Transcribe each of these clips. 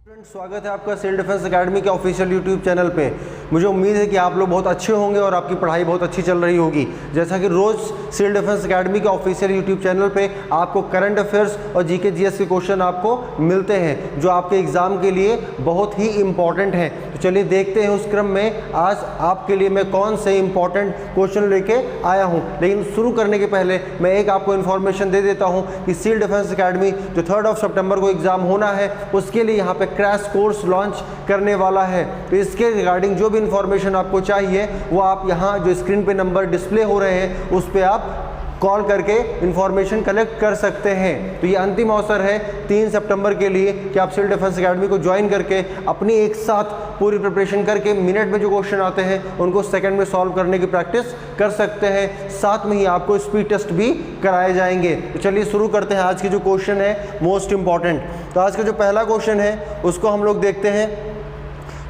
स्वागत है आपका सिविल डिफेंस एकेडमी के ऑफिशियल यूट्यूब चैनल पे। मुझे उम्मीद है कि आप लोग बहुत अच्छे होंगे और आपकी पढ़ाई बहुत अच्छी चल रही होगी। जैसा कि रोज़ सिविल डिफेंस एकेडमी के ऑफिशियल यूट्यूब चैनल पे आपको करंट अफेयर्स और जीके जीएस के क्वेश्चन आपको मिलते हैं जो आपके एग्ज़ाम के लिए बहुत ही इम्पॉर्टेंट हैं। तो चलिए देखते हैं उस क्रम में आज आपके लिए मैं कौन से इम्पॉर्टेंट क्वेश्चन लेके आया हूँ। लेकिन शुरू करने के पहले मैं एक आपको इन्फॉर्मेशन दे देता हूँ कि सिविल डिफेंस एकेडमी जो 3 सितंबर को एग्ज़ाम होना है उसके लिए यहाँ पे क्रैश कोर्स लॉन्च करने वाला है। तो इसके रिगार्डिंग जो भी इंफॉर्मेशन आपको चाहिए वो आप यहाँ जो स्क्रीन पे नंबर डिस्प्ले हो रहे हैं उस पे आप कॉल करके इंफॉर्मेशन कलेक्ट कर सकते हैं। तो ये अंतिम अवसर है 3 सितंबर के लिए कि आप सिविल डिफेंस एकेडमी को ज्वाइन करके अपनी एक साथ पूरी प्रिपरेशन करके मिनट में जो क्वेश्चन आते हैं उनको सेकंड में सॉल्व करने की प्रैक्टिस कर सकते हैं। साथ में ही आपको स्पीड टेस्ट भी कराए जाएंगे। तो चलिए शुरू करते हैं। आज की जो क्वेश्चन है मोस्ट इंपॉर्टेंट, तो आज का जो पहला क्वेश्चन है उसको हम लोग देखते हैं।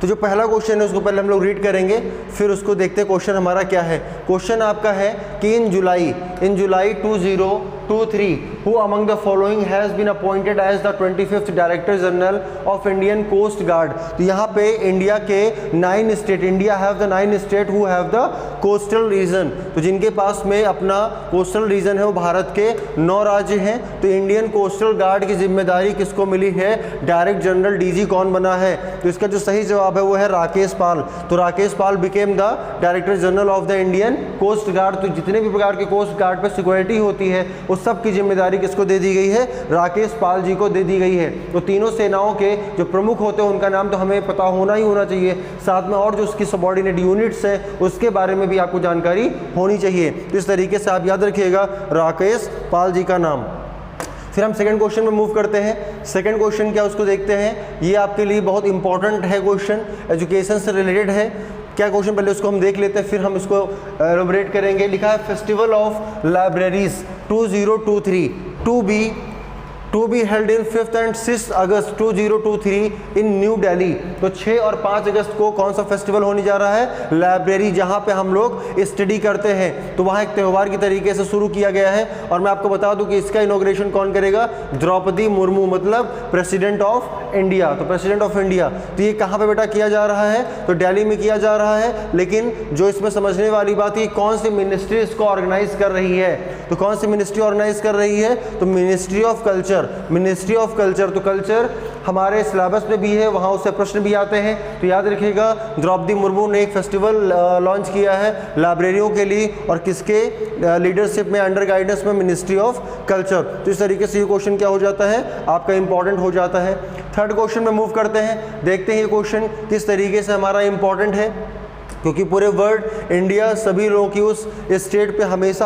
तो जो पहला क्वेश्चन है उसको पहले हम लोग रीड करेंगे, फिर उसको देखते हैं क्वेश्चन हमारा क्या है। क्वेश्चन आपका है कि in July 2023 who among the following has been appointed as the 25th director general of Indian coast guard. तो यहाँ पे इंडिया के 9 स्टेट, India have the 9 state who have the coastal region. तो जिनके पास में अपना कोस्टल रीजन है वो भारत के 9 राज्य हैं। तो इंडियन कोस्टल गार्ड की जिम्मेदारी किसको मिली है? डायरेक्ट जनरल डीजी कौन बना है? तो इसका जो सही जवाब है वो है राकेश पाल। तो Rakesh Pal became the director general of the Indian coast guard. तो जितने भी प्रकार के कोस्ट गार्ड पे सिक्योरिटी होती है उस सब की जिम्मेदारी किसको दे दी गई है? राकेश पाल जी को दे दी गई है। तो तीनों सेनाओं के जो प्रमुख होते हैं उनका नाम तो हमें पता होना ही होना चाहिए, साथ में और जो उसकी सबऑर्डिनेट यूनिट्स हैं उसके बारे में भी आपको जानकारी होनी चाहिए। तो इस तरीके से आप याद रखिएगा राकेश पाल जी का नाम। फिर हम सेकंड क्वेश्चन में मूव करते हैं। सेकंड क्वेश्चन क्या उसको देखते हैं। ये आपके लिए बहुत इंपॉर्टेंट है, क्वेश्चन एजुकेशन से रिलेटेड है। क्या क्वेश्चन पहले उसको हम देख लेते हैं फिर हम इसको एलैबोरेट करेंगे। लिखा है festival of libraries 2023 to be held in 5th and 6th August 2023 in New Delhi. तो 6 और 5 अगस्त को कौन सा फेस्टिवल होने जा रहा है? लाइब्रेरी, जहां पे हम लोग स्टडी करते हैं। तो वहां एक त्यौहार की तरीके से शुरू किया गया है। और मैं आपको बता दूं कि इसका इनॉग्रेशन कौन करेगा? द्रौपदी मुर्मू, मतलब प्रेसिडेंट ऑफ इंडिया। तो प्रेसिडेंट ऑफ इंडिया। तो ये कहाँ पे बेटा किया जा रहा है? तो दिल्ली में किया जा रहा है। लेकिन जो इसमें समझने वाली बात है कौन सी मिनिस्ट्री इसको ऑर्गेनाइज कर रही है। तो कौन सी मिनिस्ट्री ऑर्गेनाइज कर रही है? तो ministry of culture. Ministry of culture. तो कल्चर हमारे सिलेबस में भी है, वहाँ उससे प्रश्न भी आते हैं। तो याद रखिएगा द्रौपदी मुर्मू ने एक फेस्टिवल लॉन्च किया है लाइब्रेरियों के लिए और किसके लीडरशिप में, अंडर गाइडेंस में? Ministry of culture. तो इस तरीके से ये क्वेश्चन क्या हो जाता है? आपका इंपॉर्टेंट हो जाता है। थर्ड क्वेश्चन में मूव करते हैं। देखते हैं ये क्वेश्चन किस तरीके से हमारा इंपॉर्टेंट है, क्योंकि पूरे वर्ल्ड इंडिया सभी लोगों की उस स्टेट पे हमेशा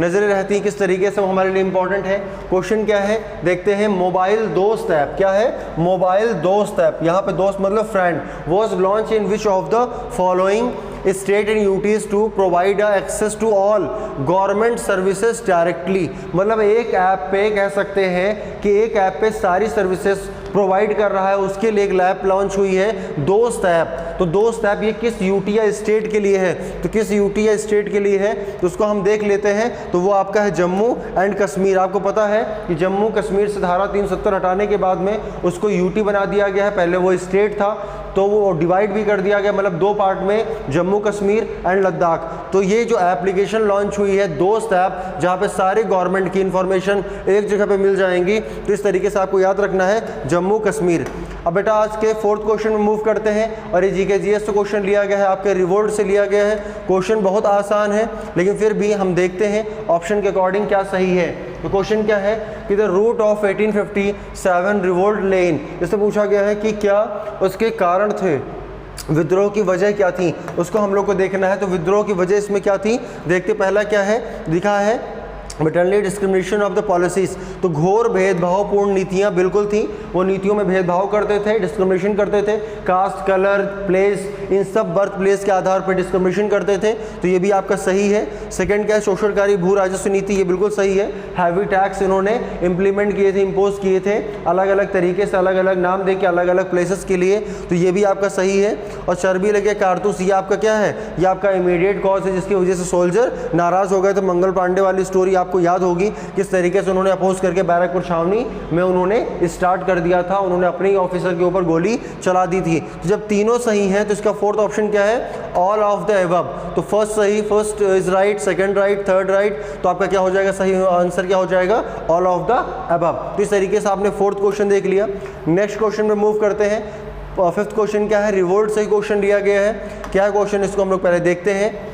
नजरें रहती हैं किस तरीके से वो हमारे लिए इंपॉर्टेंट है। क्वेश्चन क्या है देखते हैं। मोबाइल दोस्त ऐप, क्या है? मोबाइल दोस्त ऐप। यहाँ पे दोस्त मतलब friend. Was launch in which of the following state and UTs to provide access to all government services directly. मतलब एक ऐप पे कह सकते हैं कि एक ऐप पे सारी सर्विसेज प्रोवाइड कर रहा है, उसके लिए एक ऐप लॉन्च हुई है दोस्त ऐप। तो दोस्त ऐप ये किस यूटी या स्टेट के लिए है? तो किस यूटी या स्टेट के लिए है? तो उसको हम देख लेते हैं। तो वो आपका है जम्मू एंड कश्मीर। आपको पता है कि जम्मू कश्मीर से धारा 370 हटाने के बाद में उसको यूटी बना दिया गया है। पहले वो स्टेट था तो वो डिवाइड भी कर दिया गया, मतलब 2 पार्ट में, जम्मू कश्मीर एंड लद्दाख। तो ये जो एप्लीकेशन लॉन्च हुई है दोस्त ऐप, जहाँ पे सारे गवर्नमेंट की इंफॉर्मेशन एक जगह पे मिल जाएंगी। तो इस तरीके से आपको याद रखना है जम्मू कश्मीर। अब बेटा आज के 4th क्वेश्चन में मूव करते हैं। और ये जीके जीएस से क्वेश्चन लिया गया है, आपके रिवोल्ट से लिया गया है। क्वेश्चन बहुत आसान है लेकिन फिर भी हम देखते हैं ऑप्शन के अकॉर्डिंग क्या सही है। तो क्वेश्चन क्या है कि द रूट ऑफ 1857 रिवोल्ट लेन। इससे पूछा गया है कि क्या उसके कारण थे, विद्रोह की वजह क्या थी, उसको हम लोग को देखना है। तो विद्रोह की वजह इसमें क्या थी देखते। पहला क्या है लिखा है ब्रिटनली डिस्क्रिमिनेशन ऑफ द पॉलिसीज। तो घोर भेदभावपूर्ण नीतियां बिल्कुल थी। वो नीतियों में भेदभाव करते थे, डिस्क्रिमिनेशन करते थे। कास्ट, कलर, प्लेस, इन सब बर्थ प्लेस के आधार पर डिस्क्रिमिनेशन करते थे, तो ये भी आपका सही है। सेकंड क्या है, शोषणकारी भू राजस्व नीति, ये बिल्कुल सही है। हैवी टैक्स इन्होंने इंप्लीमेंट किए थे, इम्पोज किए थे अलग अलग तरीके से, अलग अलग नाम दे के अलग अलग प्लेसेस के लिए, तो ये भी आपका सही है। और चर्बी लगे कारतूस, ये आपका क्या है, ये आपका इमीडिएट कॉज है जिसकी वजह से सोल्जर नाराज हो गए। तो मंगल पांडे वाली स्टोरी आपको याद होगी, किस तरीके से उन्होंने अपोज करके बैरकपुर छावनी में उन्होंने स्टार्ट कर दिया था, उन्होंने अपने ही ऑफिसर के ऊपर गोली चला दी थी। तो जब तीनों सही हैं तो इसका फोर्थ ऑप्शन क्या है, ऑल ऑफ द अबव। तो फर्स्ट सही, first is right, second right, third right, तो आपका क्या हो जाएगा, सही आंसर क्या हो जाएगा, ऑल ऑफ द अबव। तो इस तरीके से आपने फोर्थ क्वेश्चन देख लिया। नेक्स्ट क्वेश्चन में मूव करते हैं। फिफ्थ क्वेश्चन क्या है, रिवोल्ट से क्वेश्चन दिया गया है। क्या क्वेश्चन, इसको हम लोग पहले देखते हैं।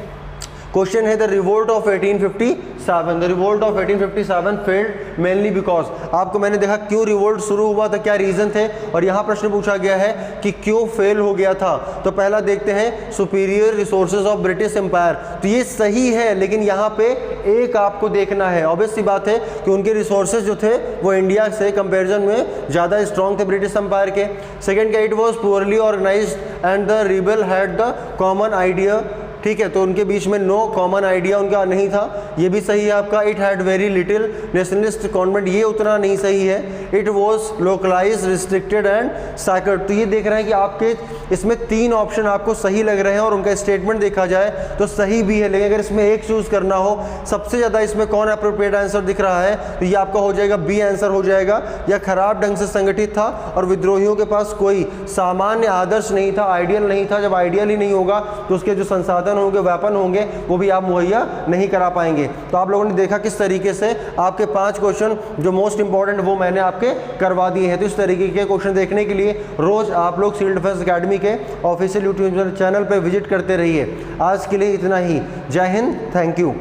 क्वेश्चन है the revolt of 1857। The revolt of 1857 failed mainly because, आपको मैंने देखा क्यों रिवोल्ट शुरू हुआ था, क्या रीजन थे, और यहाँ प्रश्न पूछा गया है कि क्यों फेल हो गया था। तो पहला देखते हैं, superior resources of British empire. तो ये सही है, लेकिन यहाँ पे एक आपको देखना है, ऑब्वियस सी बात है कि उनके रिसोर्सेज जो थे वो इंडिया से कंपेरिजन में ज़्यादा स्ट्रॉन्ग थे ब्रिटिश एम्पायर के। सेकेंड क्या, it was poorly organised and the rebel had the common idea. ठीक है, तो उनके बीच में नो कॉमन आइडिया उनका नहीं था, ये भी सही है आपका। It had very little nationalist convent, ये उतना नहीं सही है। It was localise, restricted and सैकर्ड। तो ये देख रहे हैं कि आपके इसमें तीन ऑप्शन आपको सही लग रहे हैं और उनका स्टेटमेंट देखा जाए तो सही भी है, लेकिन अगर इसमें एक चूज करना हो, सबसे ज़्यादा इसमें कौन अप्रोप्रिएट आंसर दिख रहा है, तो ये आपका हो जाएगा बी आंसर हो जाएगा। या खराब ढंग से संगठित था और विद्रोहियों के पास कोई सामान्य आदर्श नहीं था, आइडियल नहीं था। जब आइडियल ही नहीं होगा तो उसके जो संसाधन होंगे, वेपन होंगे, वो भी आप मुहैया नहीं करा पाएंगे। तो आप लोगों ने देखा किस तरीके से आपके 5 क्वेश्चन जो मोस्ट इंपॉर्टेंट वो मैंने आपके करवा दिए हैं। तो इस तरीके के क्वेश्चन देखने के लिए रोज आप लोग सिविल डिफेंस एकेडमी के ऑफिशियल यूट्यूब चैनल पर विजिट करते रहिए। आज के लिए इतना ही। जय हिंद, थैंक यू।